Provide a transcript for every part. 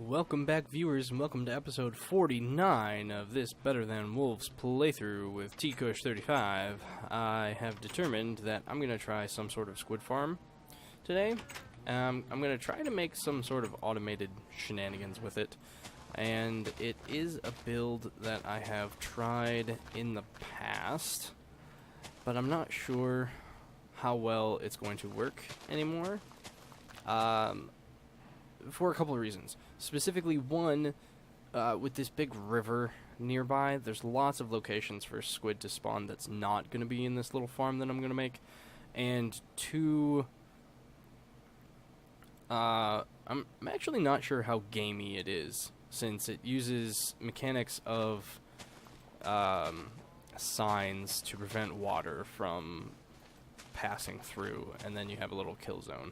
Welcome back, viewers, and welcome to episode 49 of this Better Than Wolves playthrough with TKush35. I have determined that I'm going to try some sort of squid farm today. I'm going to try to make some sort of automated shenanigans with it. And it is a build that I have tried in the past, but I'm not sure how well it's going to work anymore. For a couple of reasons. Specifically, one, with this big river nearby, there's lots of locations for squid to spawn that's not going to be in this little farm that I'm going to make. And two, I'm actually not sure how gamey it is, since it uses mechanics of signs to prevent water from passing through, and then you have a little kill zone.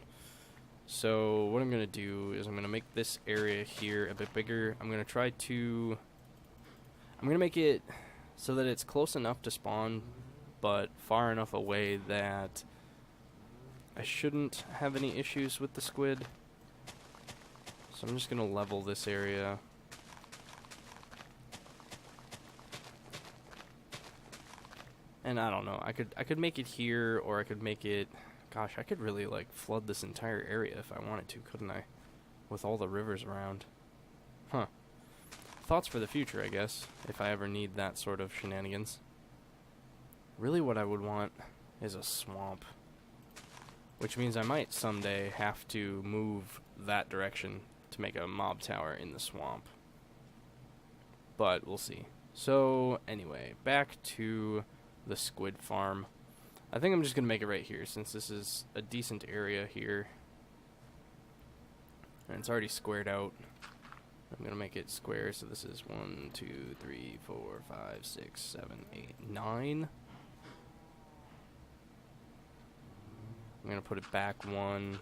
So what I'm going to do is I'm going to make this area here a bit bigger. I'm going to make it so that it's close enough to spawn, but far enough away that I shouldn't have any issues with the squid. So I'm just going to level this area. And I don't know, I could make it here, or I could make it... Gosh, I could really, like, flood this entire area if I wanted to, couldn't I? With all the rivers around. Huh. Thoughts for the future, I guess, if I ever need that sort of shenanigans. Really what I would want is a swamp. Which means I might someday have to move that direction to make a mob tower in the swamp. But we'll see. So, anyway, back to the squid farm. I think I'm just going to make it right here, since this is a decent area here. And it's already squared out. I'm going to make it square, so this is 1, 2, 3, 4, 5, 6, 7, 8, 9. I'm going to put it back 1,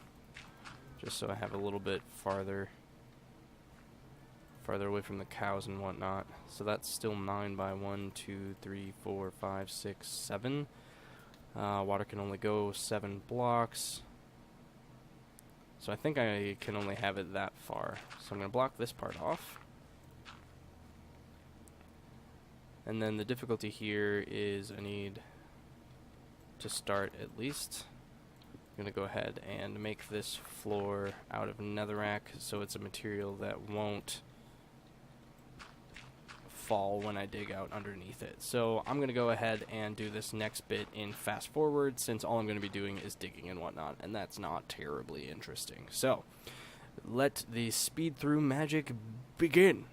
just so I have a little bit farther away from the cows and whatnot. So that's still 9 by 1, 2, 3, 4, 5, 6, 7. Water can only go 7 blocks. So I think I can only have it that far. So I'm going to block this part off. And then the difficulty here is I need to start at least. I'm going to go ahead and make this floor out of netherrack, so it's a material that won't fall when I dig out underneath it. So I'm going to go ahead and do this next bit in fast forward, since all I'm going to be doing is digging and whatnot, and that's not terribly interesting. So let the speed through magic begin.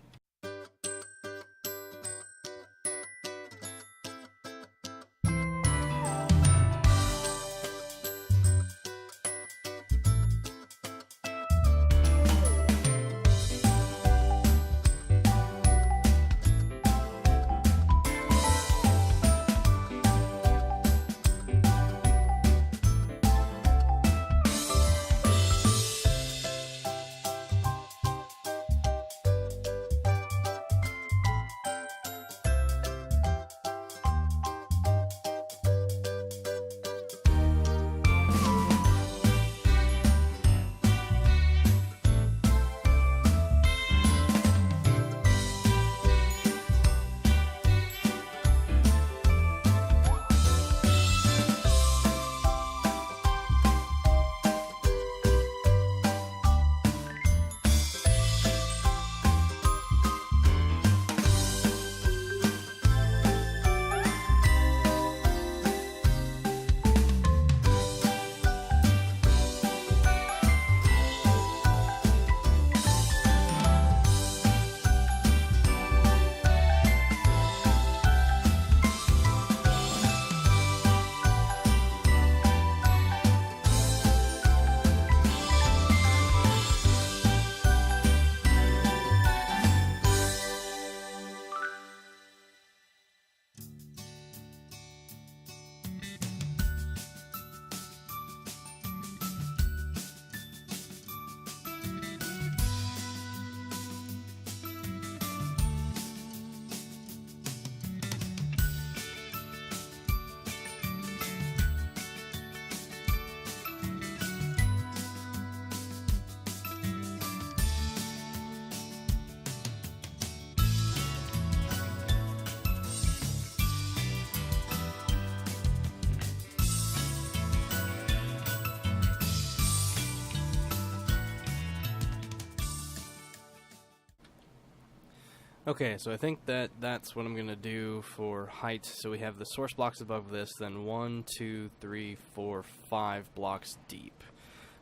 Okay, so I think that's what I'm going to do for height. So we have the source blocks above this, then 1, 2, 3, 4, 5 blocks deep.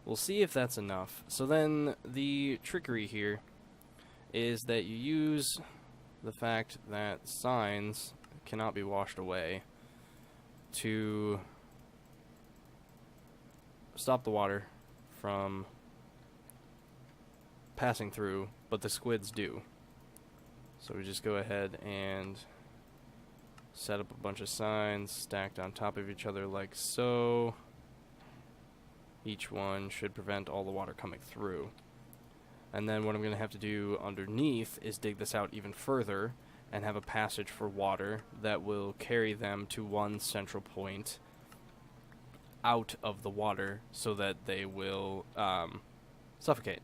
We'll see if that's enough. So then the trickery here is that you use the fact that signs cannot be washed away to stop the water from passing through, but the squids do. So we just go ahead and set up a bunch of signs stacked on top of each other like so. Each one should prevent all the water coming through. And then what I'm going to have to do underneath is dig this out even further and have a passage for water that will carry them to one central point out of the water so that they will suffocate.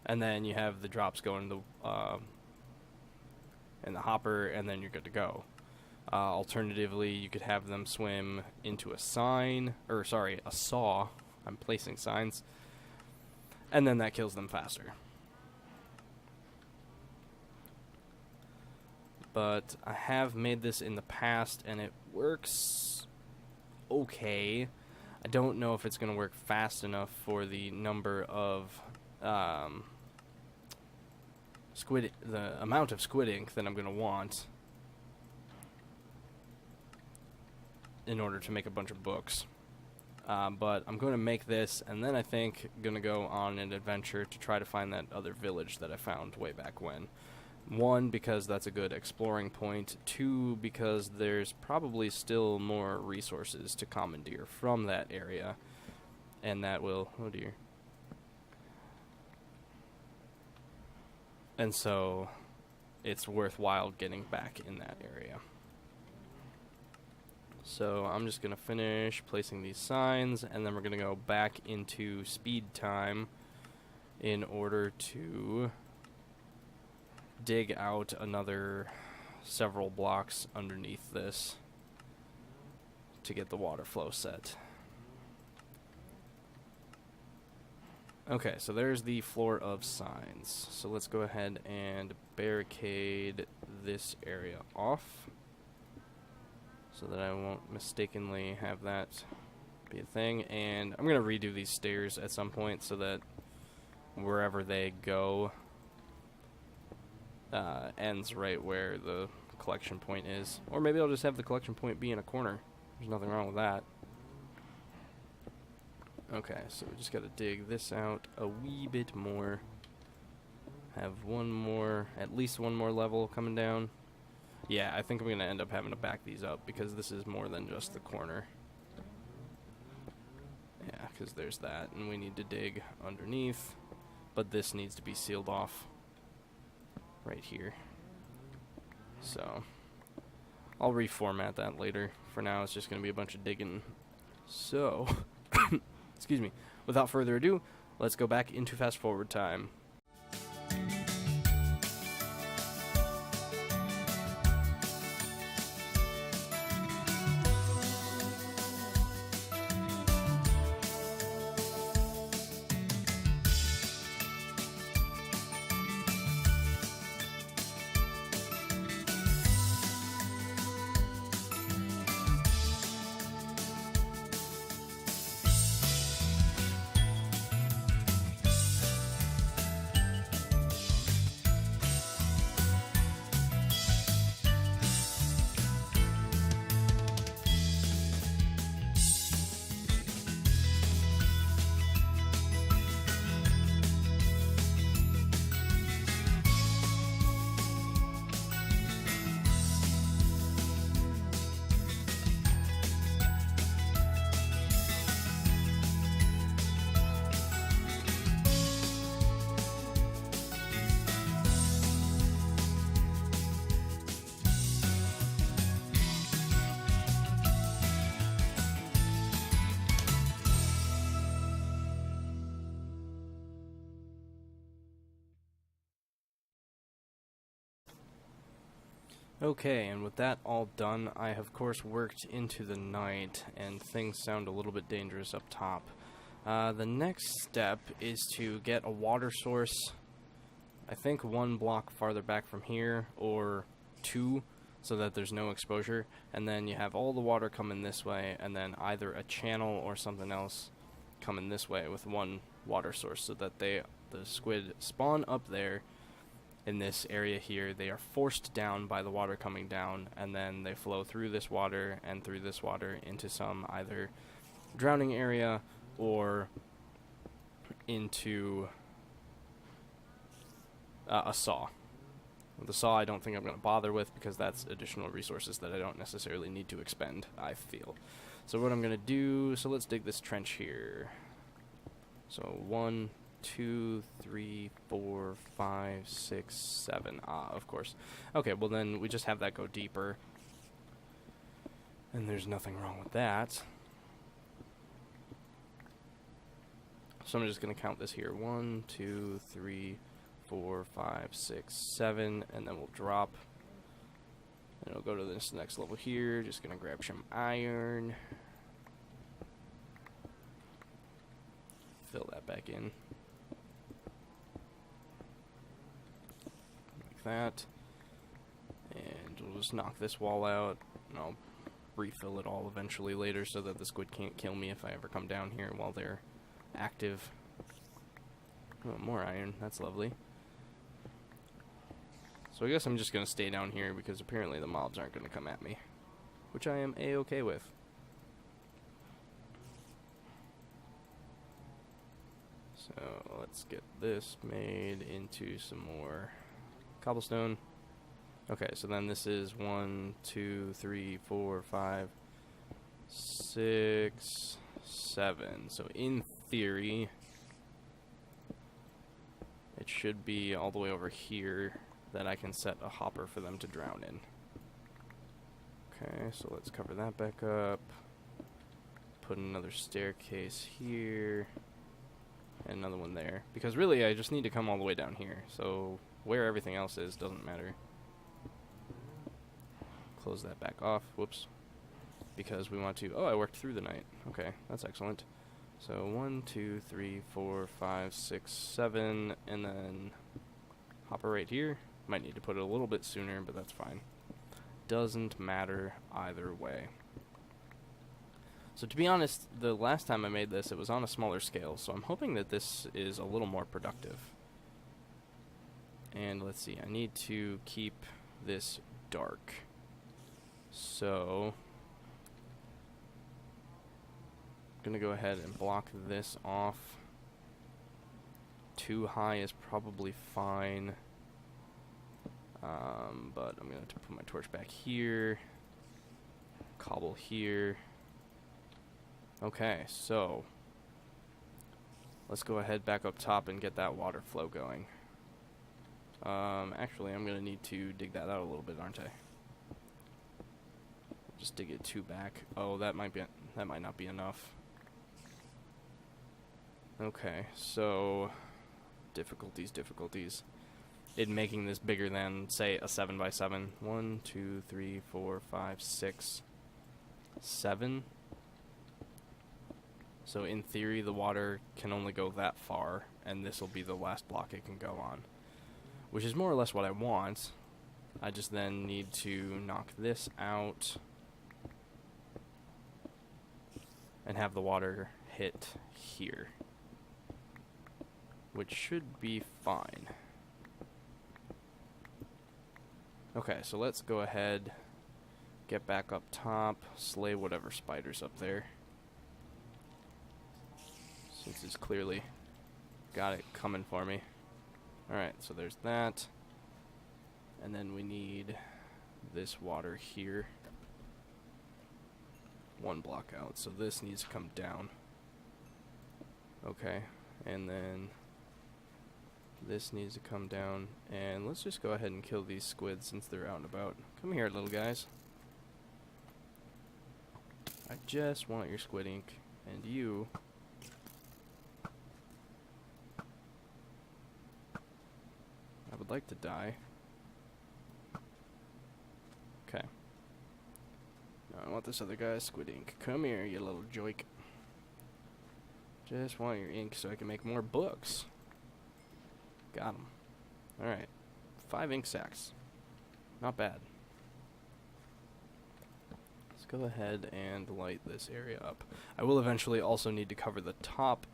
And then you have the drops go in the hopper, and then you're good to go. Alternatively, you could have them swim into a saw. I'm placing signs. And then that kills them faster. But I have made this in the past, and it works okay. I don't know if it's going to work fast enough for the number of the amount of squid ink that I'm going to want in order to make a bunch of books. But I'm going to make this, and then I think going to go on an adventure to try to find that other village that I found way back when. 1, because that's a good exploring point. 2, because there's probably still more resources to commandeer from that area, and that will... oh dear. And so it's worthwhile getting back in that area. So I'm just going to finish placing these signs, and then we're going to go back into speed time in order to dig out another several blocks underneath this to get the water flow set. Okay, so there's the floor of signs. So let's go ahead and barricade this area off so that I won't mistakenly have that be a thing. And I'm going to redo these stairs at some point so that wherever they go ends right where the collection point is. Or maybe I'll just have the collection point be in a corner. There's nothing wrong with that. Okay, so we just got to dig this out a wee bit more. Have one more, at least one more level coming down. Yeah, I think I'm going to end up having to back these up because this is more than just the corner. Yeah, because there's that, and we need to dig underneath. But this needs to be sealed off right here. So I'll reformat that later. For now, it's just going to be a bunch of digging. So, excuse me. Without further ado, let's go back into fast forward time. Okay, and with that all done, I have, of course, worked into the night, and things sound a little bit dangerous up top. The next step is to get a water source. I think 1 block farther back from here, or 2, so that there's no exposure, and then you have all the water coming this way, and then either a channel or something else coming this way with 1 water source, so that the squid spawn up there in this area here. They are forced down by the water coming down, and then they flow through this water and through this water into some either drowning area or into a saw. The saw I don't think I'm going to bother with, because that's additional resources that I don't necessarily need to expend, I feel. So what I'm going to do, so let's dig this trench here. So 1, 2, 3, 4, 5, 6, 7. Ah, of course. Okay, well then we just have that go deeper. And there's nothing wrong with that. So I'm just going to count this here. 1, 2, 3, 4, 5, 6, 7, and then we'll drop. And we'll go to this next level here. Just going to grab some iron. Fill that back in. Like that. And we'll just knock this wall out. And I'll refill it all eventually later so that the squid can't kill me if I ever come down here while they're active. Oh, more iron. That's lovely. So I guess I'm just going to stay down here because apparently the mobs aren't going to come at me, which I am A-okay with. So let's get this made into some more cobblestone. Okay, so then this is 1, 2, 3, 4, 5, 6, 7. So in theory, it should be all the way over here that I can set a hopper for them to drown in. Okay, so let's cover that back up. Put another staircase here. And another one there. Because really, I just need to come all the way down here. So where everything else is doesn't matter. Close that back off. Whoops. Because we want to... Oh, I worked through the night. Okay, that's excellent. So 1, 2, 3, 4, 5, 6, 7. And then hopper right here. Might need to put it a little bit sooner, but that's fine. Doesn't matter either way. So to be honest, the last time I made this, it was on a smaller scale, so I'm hoping that this is a little more productive. And let's see, I need to keep this dark. So I'm going to go ahead and block this off. Too high is probably fine. But I'm going to have to put my torch back here. Cobble here. Okay, so let's go ahead back up top and get that water flow going. Actually, I'm going to need to dig that out a little bit, aren't I? Just dig it 2 back. Oh, that might not be enough. Okay, so difficulties. In making this bigger than, say, a 7x7. 1, 2, 3, 4, 5, 6, 7. So in theory, the water can only go that far, and this will be the last block it can go on. Which is more or less what I want. I just then need to knock this out and have the water hit here, which should be fine. Okay, so let's go ahead, get back up top, slay whatever spider's up there, since it's clearly got it coming for me. Alright, so there's that. And then we need this water here. 1 block out, so this needs to come down. Okay, and then this needs to come down. And let's just go ahead and kill these squids since they're out and about. Come here, little guys. I just want your squid ink. And you... I would like to die. Okay. Now I want this other guy, squid ink. Come here, you little joik. Just want your ink so I can make more books. Got him. Alright. 5 ink sacs. Not bad. Let's go ahead and light this area up. I will eventually also need to cover the top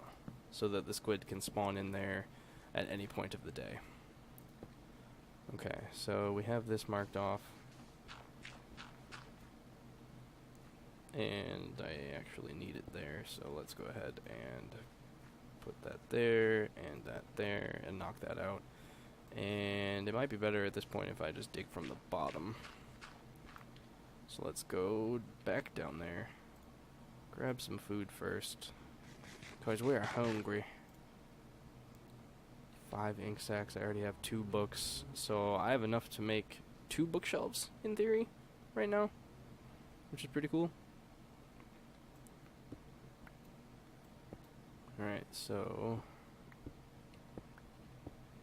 so that the squid can spawn in there at any point of the day. Okay, so we have this marked off. And I actually need it there, so let's go ahead and put that there, and that there, and knock that out. And it might be better at this point if I just dig from the bottom. So let's go back down there. Grab some food first, because we are hungry. 5 ink sacs, I already have 2 books, so I have enough to make 2 bookshelves, in theory, right now, which is pretty cool. Alright, so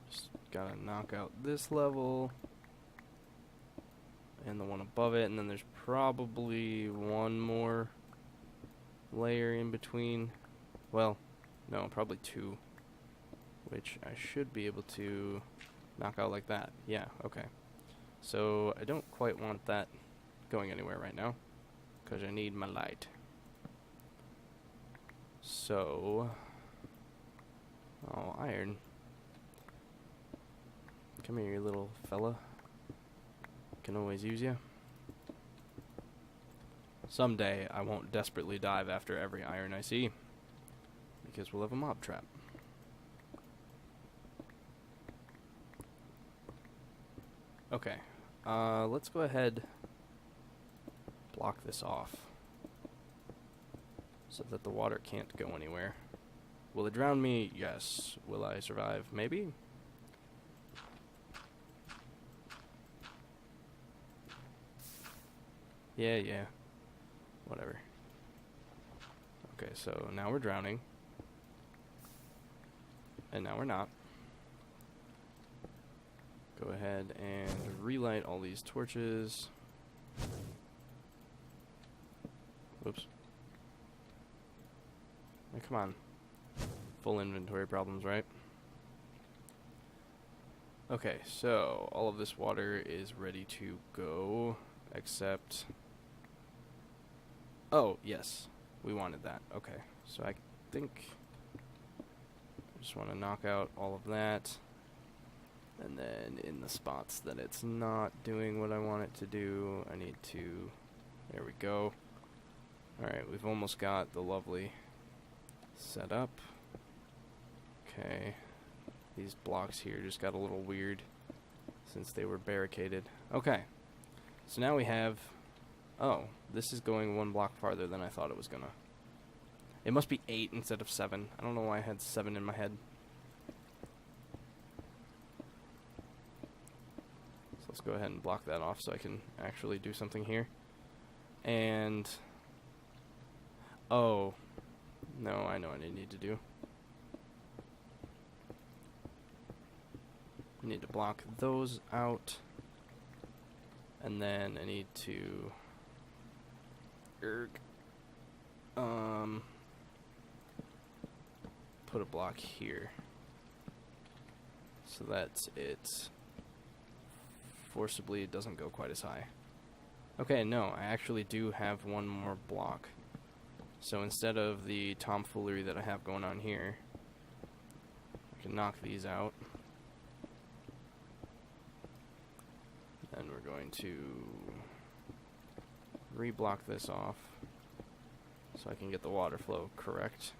just gotta knock out this level and the one above it, and then there's probably one more layer in between. Well, no, probably 2, which I should be able to knock out like that. Yeah, okay. So I don't quite want that going anywhere right now, because I need my light. So, oh, iron. Come here, you little fella. Can always use you. Someday, I won't desperately dive after every iron I see, because we'll have a mob trap. Okay, let's go ahead, block this off, so that the water can't go anywhere. Will it drown me? Yes. Will I survive? Maybe? Yeah. Whatever. Okay, so now we're drowning. And now we're not. Go ahead and relight all these torches. Whoops. Oh, come on. Full inventory problems, right? Okay, so all of this water is ready to go, except... Oh, yes. We wanted that. Okay, so I think I just want to knock out all of that. And then in the spots that it's not doing what I want it to do, I need to... There we go. Alright, we've almost got the lovely setup. Okay. These blocks here just got a little weird since they were barricaded. Okay. So now we have... Oh, this is going 1 block farther than I thought it was gonna. It must be 8 instead of 7. I don't know why I had 7 in my head. So let's go ahead and block that off so I can actually do something here. And... Oh. No, I know what I need to do. I need to block those out. And then I need to... put a block here. So that it forcibly doesn't go quite as high. Okay, no, I actually do have 1 more block. So instead of the tomfoolery that I have going on here, I can knock these out. And we're going to reblock this off so I can get the water flow correct.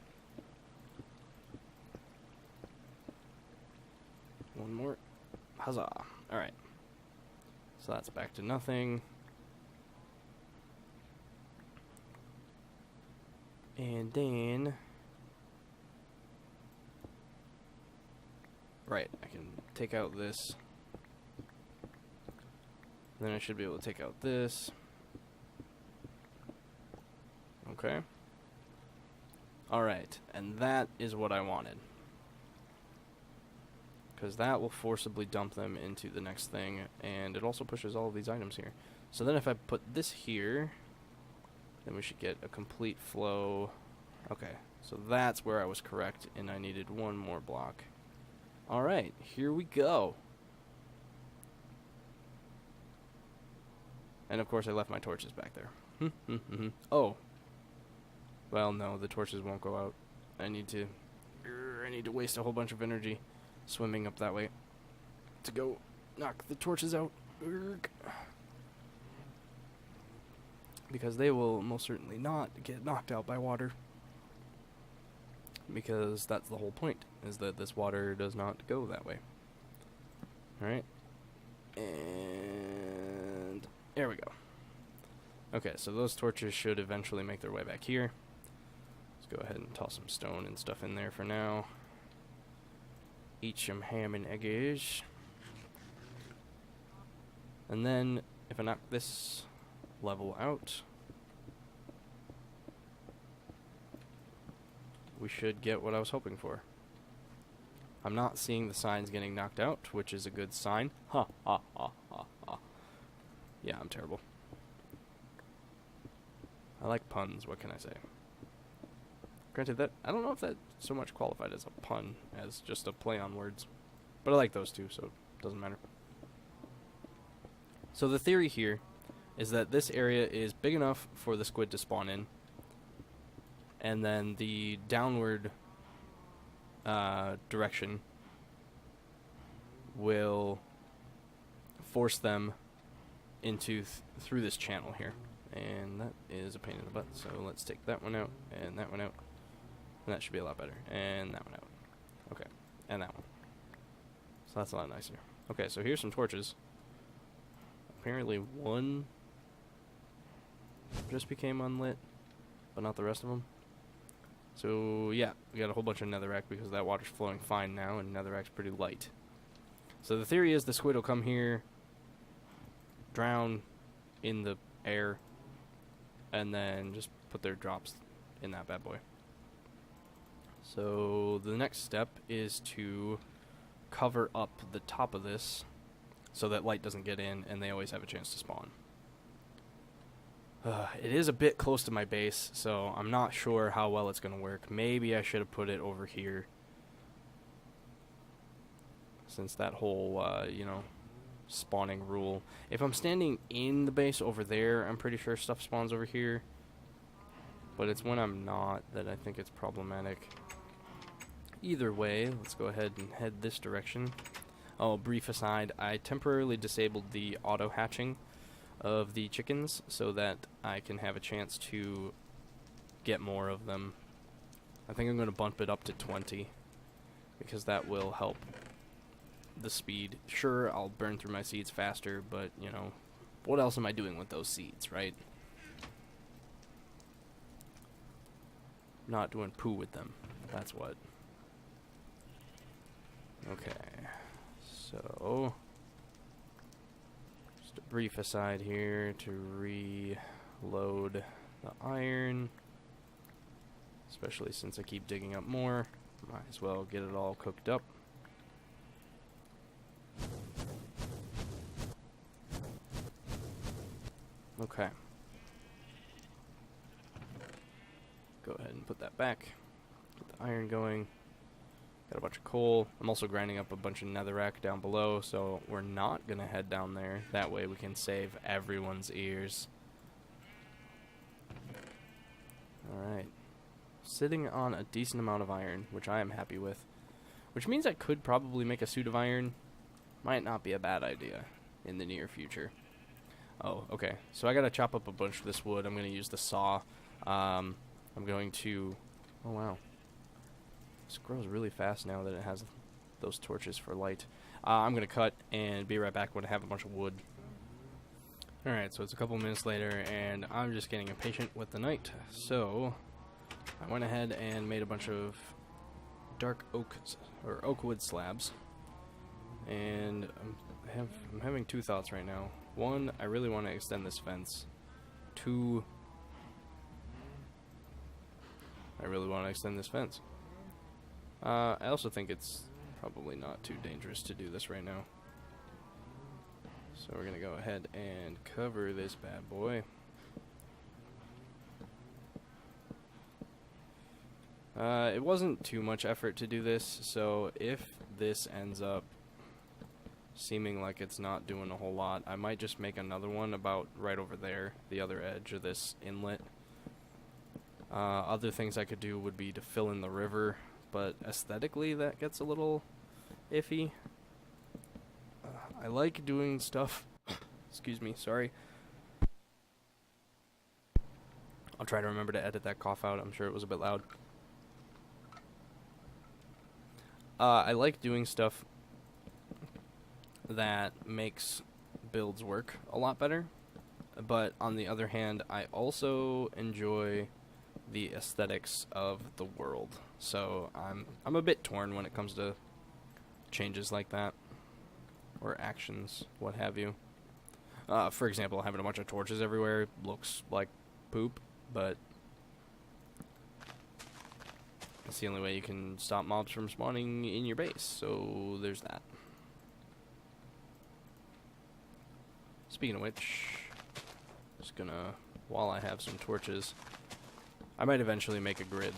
1 more. Huzzah. Alright. So that's back to nothing. And then... Right, I can take out this. Then I should be able to take out this. Okay. Alright, and that is what I wanted. Because that will forcibly dump them into the next thing, and it also pushes all of these items here. So then if I put this here, then we should get a complete flow. Okay, so that's where I was correct, and I needed 1 more block. Alright, here we go. And of course I left my torches back there. Oh. Well, no, the torches won't go out. I need to waste a whole bunch of energy swimming up that way to go knock the torches out. Because they will most certainly not get knocked out by water. Because that's the whole point, is that this water does not go that way. Alright. And there we go. Okay, so those torches should eventually make their way back here. Let's go ahead and toss some stone and stuff in there for now. Eat some ham and eggies. And then, if I knock this level out, we should get what I was hoping for. I'm not seeing the signs getting knocked out, which is a good sign. Ha ha ha ha ha. Yeah, I'm terrible. I like puns, what can I say? Granted, that I don't know if that so much qualified as a pun as just a play on words. But I like those two, so it doesn't matter. So the theory here is that this area is big enough for the squid to spawn in, and then the downward direction will force them into through this channel here. And that is a pain in the butt, so let's take that one out, and that one out. And that should be a lot better. And that one out. Okay. And that one. So that's a lot nicer. Okay, so here's some torches. Apparently one just became unlit, but not the rest of them. So, yeah, we got a whole bunch of netherrack because that water's flowing fine now, and netherrack's pretty light. So the theory is the squid will come here, drown in the air, and then just put their drops in that bad boy. So the next step is to cover up the top of this so that light doesn't get in and they always have a chance to spawn. It is a bit close to my base, so I'm not sure how well it's going to work. Maybe I should have put it over here, since that whole, spawning rule. If I'm standing in the base over there, I'm pretty sure stuff spawns over here. But it's when I'm not that I think it's problematic. Either way, let's go ahead and head this direction. Oh, brief aside, I temporarily disabled the auto hatching of the chickens so that I can have a chance to get more of them. I think I'm going to bump it up to 20 because that will help the speed. Sure, I'll burn through my seeds faster, but, you know, what else am I doing with those seeds, right? Not doing poo with them. That's what. Okay. So, just a brief aside here to reload the iron. Especially since I keep digging up more. Might as well get it all cooked up. Okay. Go ahead and put that back. Get the iron going. Got a bunch of coal. I'm also grinding up a bunch of netherrack down below, so we're not going to head down there. That way we can save everyone's ears. Alright. Sitting on a decent amount of iron, which I am happy with. Which means I could probably make a suit of iron. Might not be a bad idea in the near future. Oh, okay. So I gotta chop up a bunch of this wood. I'm gonna use the saw. I'm going to... Oh, wow. This grows really fast now that it has those torches for light. I'm gonna cut and be right back when I have a bunch of wood. Alright, so it's a couple minutes later, and I'm just getting impatient with the night. So, I went ahead and made a bunch of dark oak, or oak wood slabs. And I'm having two thoughts right now. One, I really want to extend this fence. Two, I really want to extend this fence. I also think it's probably not too dangerous to do this right now. So we're going to go ahead and cover this bad boy. It wasn't too much effort to do this, so if this ends up seeming like it's not doing a whole lot. I might just make another one about right over there, the other edge of this inlet. Other things I could do would be to fill in the river, but aesthetically that gets a little iffy. I like doing stuff. Excuse me, sorry. I'll try to remember to edit that cough out. I'm sure it was a bit loud. I like doing stuff that makes builds work a lot better, but on the other hand, I also enjoy the aesthetics of the world. So I'm a bit torn when it comes to changes like that, or actions, what have you. For example, having a bunch of torches everywhere looks like poop, but it's the only way you can stop mobs from spawning in your base, so there's that. Speaking of which, just gonna, while I have some torches, I might eventually make a grid.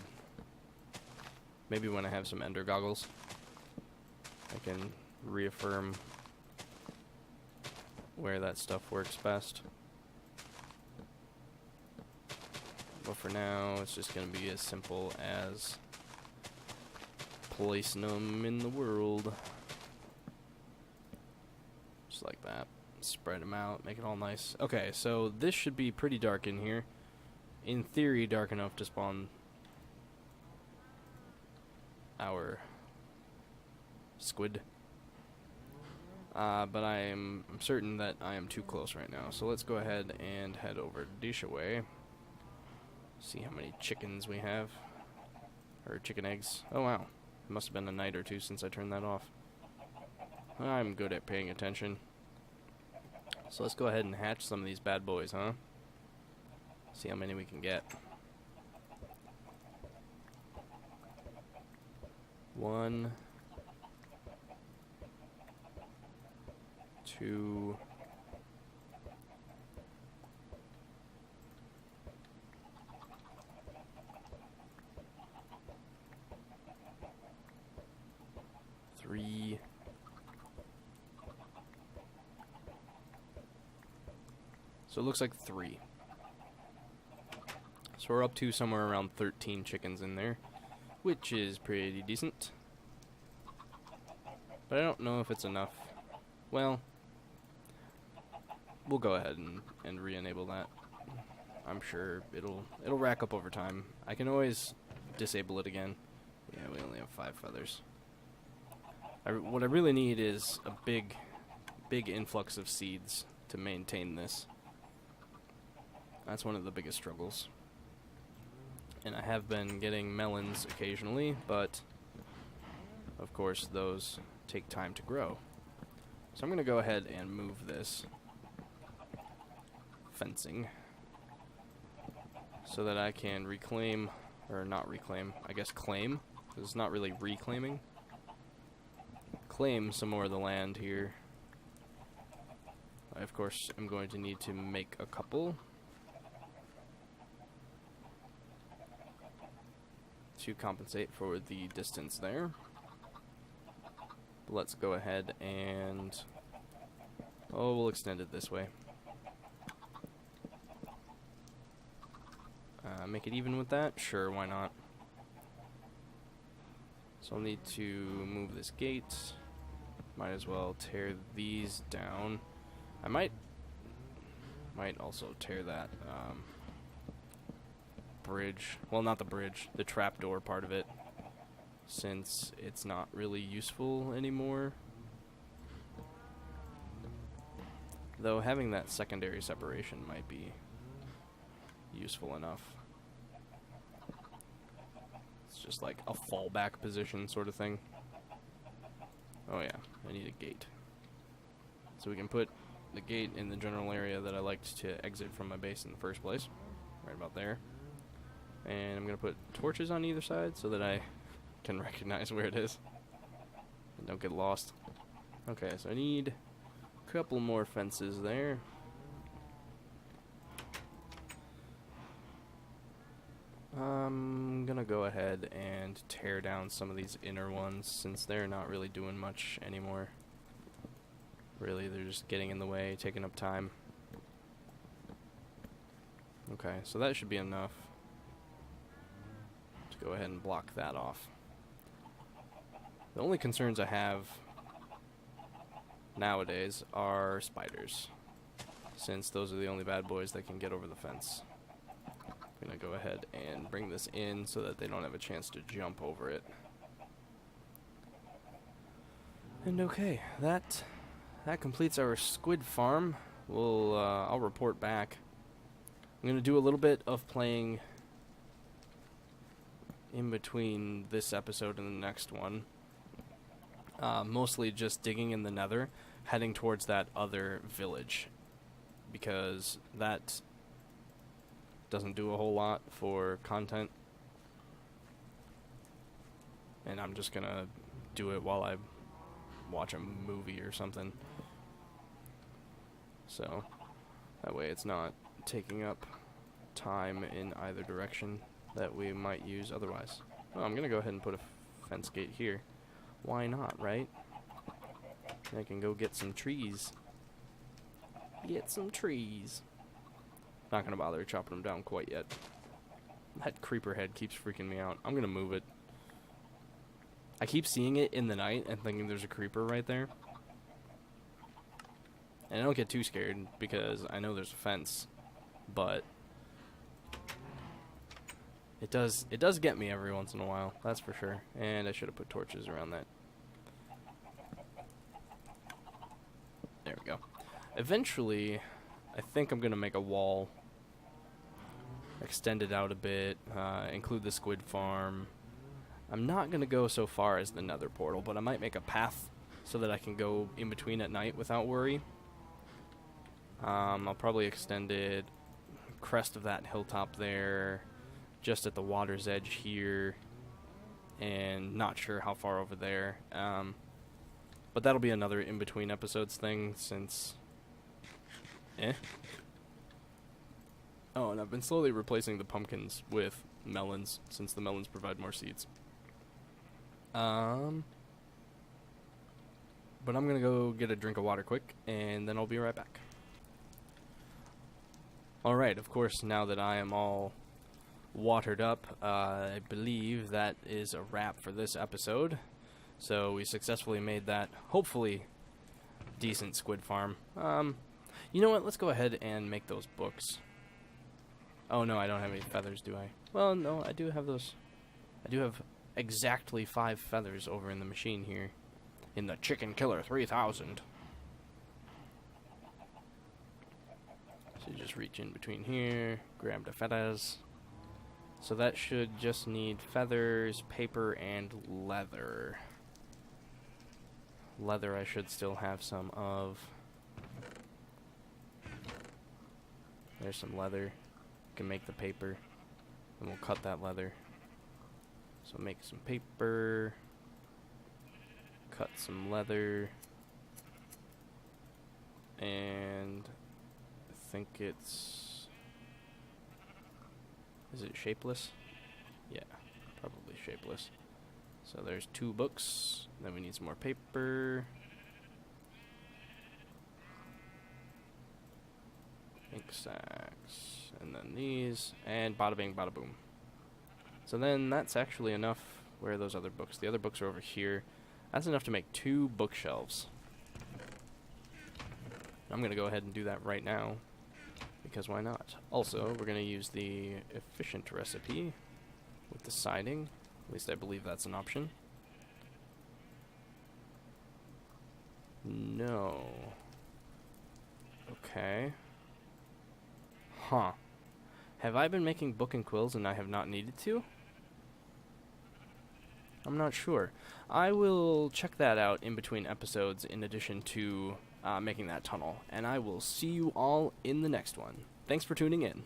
Maybe when I have some ender goggles, I can reaffirm where that stuff works best. But for now, it's just gonna be as simple as placing them in the world. Just like that. Spread them out, make it all nice. Okay, so this should be pretty dark in here. In theory, dark enough to spawn our squid. But I'm certain that I am too close right now. So let's go ahead and head over Dish away. See how many chickens we have. Or chicken eggs. Oh wow. It must have been a night or two since I turned that off. I'm good at paying attention. So let's go ahead and hatch some of these bad boys, huh? See how many we can get. 1, 2, 3. So it looks like 3. So we're up to somewhere around 13 chickens in there, which is pretty decent. But I don't know if it's enough. Well, we'll go ahead and re-enable that. I'm sure it'll rack up over time. I can always disable it again. Yeah, we only have 5 feathers. What I really need is a big influx of seeds to maintain this. That's one of the biggest struggles. And I have been getting melons occasionally, but of course those take time to grow. So I'm going to go ahead and move this fencing so that I can reclaim, or not reclaim, I guess claim, because it's not really reclaiming. Claim some more of the land here. I of course am going to need to make a couple to compensate for the distance there. But let's go ahead and we'll extend it this way. Make it even with that? Sure, why not? So I'll need to move this gate. Might as well tear these down. I might also tear that bridge. Well, not the bridge, the trapdoor part of it, since it's not really useful anymore. Though having that secondary separation might be useful enough. It's just like a fallback position sort of thing. Oh yeah, I need a gate. So we can put the gate in the general area that I liked to exit from my base in the first place. Right about there. And I'm going to put torches on either side so that I can recognize where it is and don't get lost. Okay, so I need a couple more fences there. I'm going to go ahead and tear down some of these inner ones since they're not really doing much anymore. Really, they're just getting in the way, taking up time. Okay, so that should be enough to go ahead and block that off. The only concerns I have nowadays are spiders, since those are the only bad boys that can get over the fence. I'm going to go ahead and bring this in so that they don't have a chance to jump over it. And okay, that completes our squid farm. I'll report back. I'm going to do a little bit of playing in between this episode and the next one. Mostly just digging in the nether, heading towards that other village, because that doesn't do a whole lot for content. And I'm just going to do it while I watch a movie or something. So that way it's not taking up time in either direction that we might use otherwise. Oh, I'm gonna go ahead and put a fence gate here. Why not, right? I can go get some trees. Get some trees. Not gonna bother chopping them down quite yet. That creeper head keeps freaking me out. I'm gonna move it. I keep seeing it in the night and thinking there's a creeper right there. And I don't get too scared because I know there's a fence, but it does get me every once in a while, that's for sure. And I should have put torches around that. There we go. Eventually, I think I'm gonna make a wall, extend it out a bit, include the squid farm. I'm not gonna go so far as the nether portal, but I might make a path so that I can go in between at night without worry. I'll probably extend it crest of that hilltop there, just at the water's edge here, and not sure how far over there. But that'll be another in-between episodes thing, since... Oh, and I've been slowly replacing the pumpkins with melons, since the melons provide more seeds. But I'm gonna go get a drink of water quick, and then I'll be right back. Alright, of course, now that I am all watered up, I believe that is a wrap for this episode. So we successfully made that, hopefully, decent squid farm. You know what, let's go ahead and make those books. Oh no, I don't have any feathers, do I? Well, no, I do have those. I do have exactly 5 feathers over in the machine here. In the Chicken Killer 3000. So just reach in between here, grab the feathers. So that should just need feathers, paper, and leather. Leather I should still have some of. There's some leather. Can make the paper. And we'll cut that leather. So make some paper. Cut some leather. And I think it's... Is it shapeless? Yeah, probably shapeless. So there's 2 books. Then we need some more paper. Ink Sacs. And then these. And bada bing, bada boom. So then that's actually enough. Where are those other books? The other books are over here. That's enough to make 2 bookshelves. I'm going to go ahead and do that right now. Because why not? Also, we're going to use the efficient recipe with the siding. At least I believe that's an option. No. Okay. Huh. Have I been making book and quills and I have not needed to? I'm not sure. I will check that out in between episodes in addition to making that tunnel. And I will see you all in the next one. Thanks for tuning in.